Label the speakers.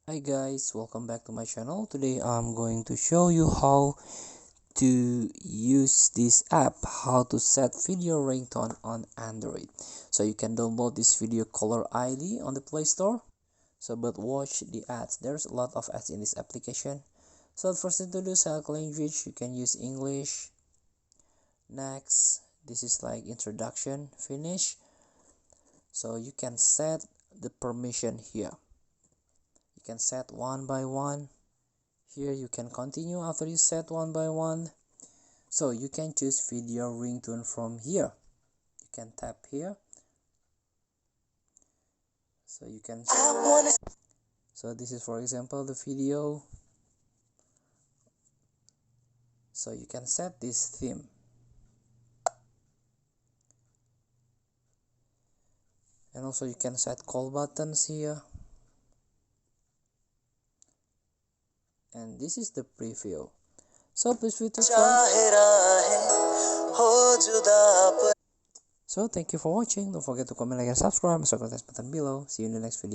Speaker 1: Hi guys, welcome back to my channel. Today I'm going to show you how to use this app, how to set video ringtone on Android. So you can download this video caller ID on the Play Store. But watch the ads. There's a lot of ads in this application. So first thing to do, select language. You can use English. Next, this is like introduction, finish. So you can set the permission here. You can set one by one. Here you can continue after you set one by one. So you can choose video ringtone from here. You can tap here. So you can, so this is for example the video. So you can set this theme. And also you can set call buttons here. And this is the preview. So please feel to try. So thank you for watching. Don't forget to comment, like, and subscribe. Also, click the button below. See you in the next video.